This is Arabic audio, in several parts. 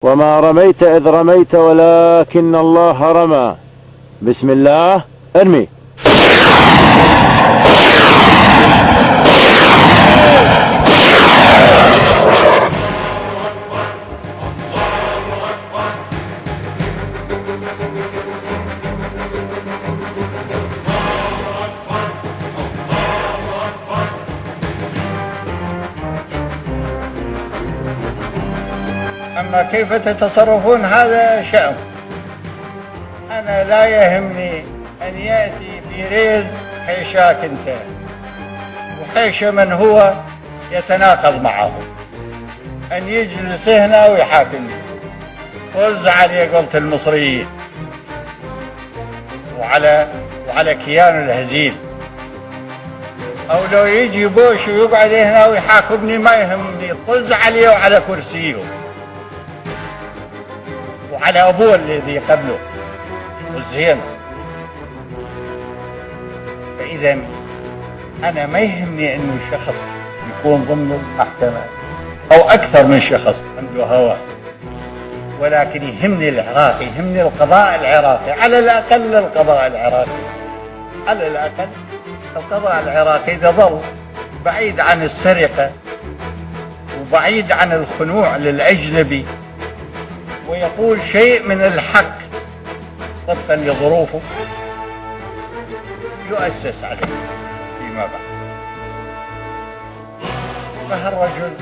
وما رميت إذ رميت ولكن الله رمى. بسم الله، ارمي. أما كيف تتصرفون هذا شأن. أنا لا يهمني أن يأتي في ريز حيشاك أنت وحيش من هو يتناقض معه، أن يجلس هنا ويحاكمني ووزع علي قولة المصريين وعلى كيان الهزيل، أو لو يجي بوش ويقعد هنا ويحاكمني ما يهمني، طز عليه وعلى كرسيه وعلى أبوه الذي قبله والزين. فإذا أنا ما يهمني أنه شخص يكون ضمن المحكمة أو أكثر من شخص عنده هوى، ولكن يهمني العراقي، يهمني القضاء العراقي، على الأقل القضاء العراقي، على الأقل القضاء العراقي إذا ظل بعيد عن السرقة وبعيد عن الخنوع للأجنبي ويقول شيء من الحق طبقا لظروفه يؤسس عليه فيما بعد. فهالرجل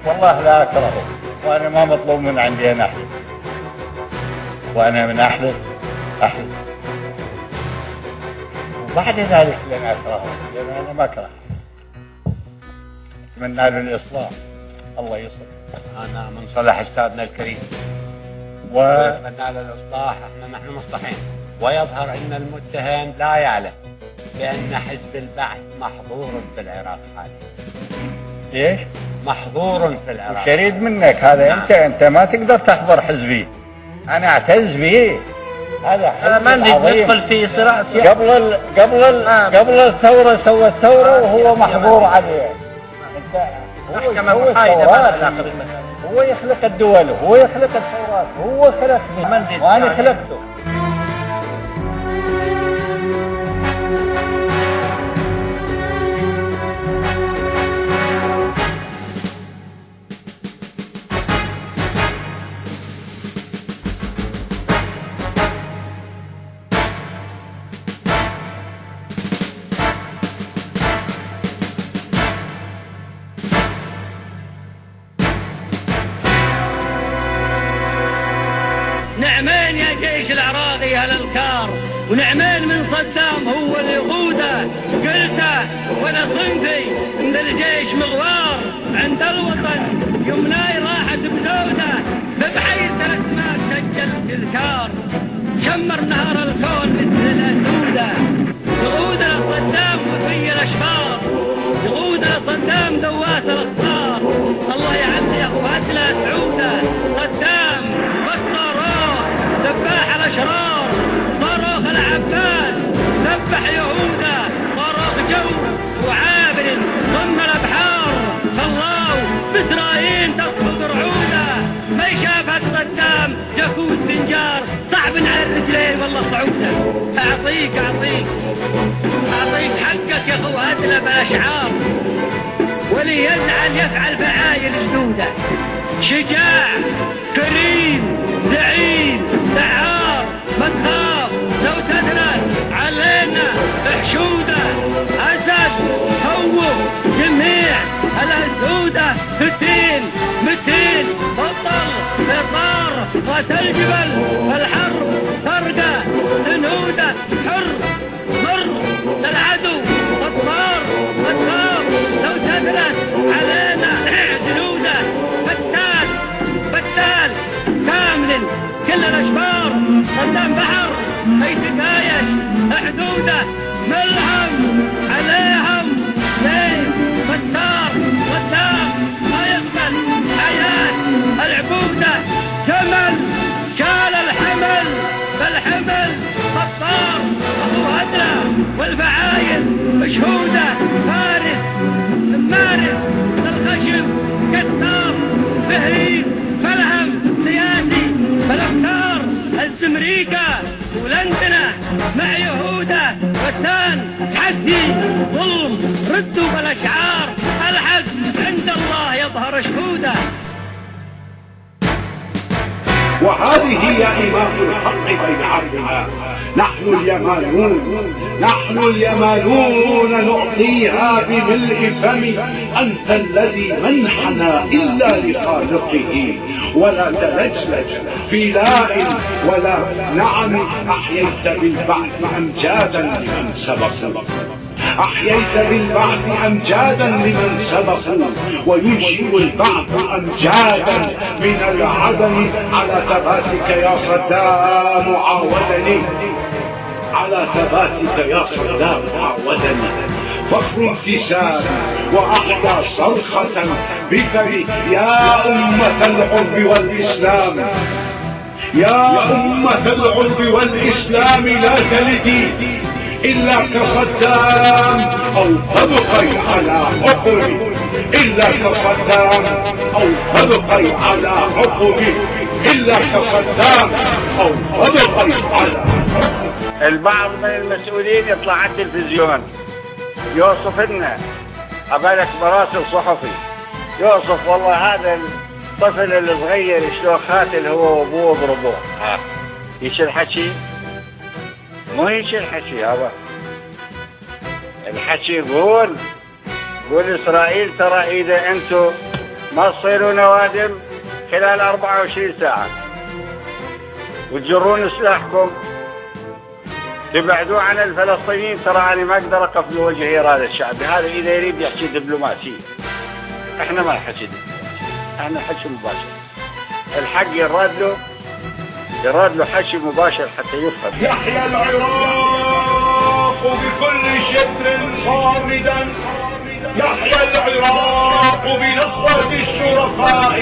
والله لا أكرهه، وأنا ما مطلوب من عندي أن أحلف، وأنا من أحلف وبعد ذلك لن أكرهه، لأن أنا ما أكره. أتمنى له الإصلاح، الله يصلح. أنا من صلح أستاذنا الكريم ونتمنى له الإصلاح. نحن مصلحين، ويظهر أن المتهم لا يعلم بأن حزب البعث محظور في العراق حاليا. ليش؟ محظور في العراق. شريد منك هذا. نعم. أنت ما تقدر تحضر حزبي، أنا أعتز به. هذا ما ندخل في صراع سياسي. قبل الثورة سوى الثورة وهو محظور عليه. محكمة محايدة ما لها علاقة بالمسألة. هو يخلق الدول، هو يخلق الثورات، هو خلقني وأنا خلقته. نعمين يا جيش العراقي على الكار، ونعمين من صدام هو اللي يقوده. قلته وانا صنفي ان الجيش مغوار عند الوطن، يمناي راحت بزوده ببحيث الاسماء سجل تذكار. شمر نهار الكون مثل الاسوده، يقوده صدام وفي الاشفار، يقوده صدام دوات الاخطار. الله يعلي اخوات لا تعوده. صدام ذباح الاشرار، صاروخ العباس ذبح يهودا، صاروخ جو وعابر ضمن الابحار. الله باسرائيل تسقط رعوده، ما شافت صدام جاكوت سنجار، صعب على الرجلين والله صعوده. اعطيك حقك يا اخو هدله بالاشعار، ولي يزعل يفعل فعايل جدوده. شجاع كريم زعيم دعار، ما تخاف لو تدرس علينا حشوده. اسد هو جميع الاسوده، 200 بطل بطار راس الجبل، الحرب فرقه سنوده، حر مر للعدو بطار. ما تخاف لو تدرس علينا جنوده. بتال كامل كل الاشبار، صدام بحر اي تكايش حدوده، ملهم عليهم ليل فتار. صدام ما يقبل حياه العبوده، جمل شال الحمل فالحمل خطار. ابو هدره والفعايل مشهوده، فارس مارس الخشب كثار، فهريب فلهم مع يهوده وثان حسي ظلم ردوا بالاشعار الحق عند الله يظهر شهوده. وهذه هي إمام الحق بين عبدنا. نحن اليمانون نعطيها بملء فم. أنت الذي منحنا إلا لخالقه، ولا تلجلج في لاء ولا نعم. أحييت بالبعث أمجادا لمن سبقوا، أحييت بالبعث أمجادا لمن سبقوا، وينشئ البعث أمجادا من العدم. على ثباتك يا صدام عاودني، على ثباتك يا صدام عاودني. فخر ابتسام وأحلى صرخة بك يا أمة العرب والإسلام، يا أمة العرب والإسلام. لا تلدي إلا كصدام أو تبقي على عقبي، إلا كصدام أو تبقي على عقبي، إلا كصدام أو تبقي على عقبي. البعض من المسؤولين يطلع على التلفزيون يوصف لنا عبالك مراسل صحفي، يوصف والله هذا الطفل الصغير شلون قاتل هو وابوه وضربوه. ايش الحكي؟ مو هيك الحكي هذا. الحكي يقول اسرائيل ترى اذا انتم ما تصيروا نوادم خلال 24 ساعة وتجرون سلاحكم تبعدوا عن الفلسطينيين، ترى انا ما اقدر اقف بوجه اراده الشعب. هذا اذا يريد يحكي دبلوماسية. احنا ما نحكي دبلوماسية، احنا نحكي مباشر. الحق يراد له حكي مباشر حتى يفهم. يحيى العراق بكل شبر صامدا، يحيى العراق بنصرة الشرفاء.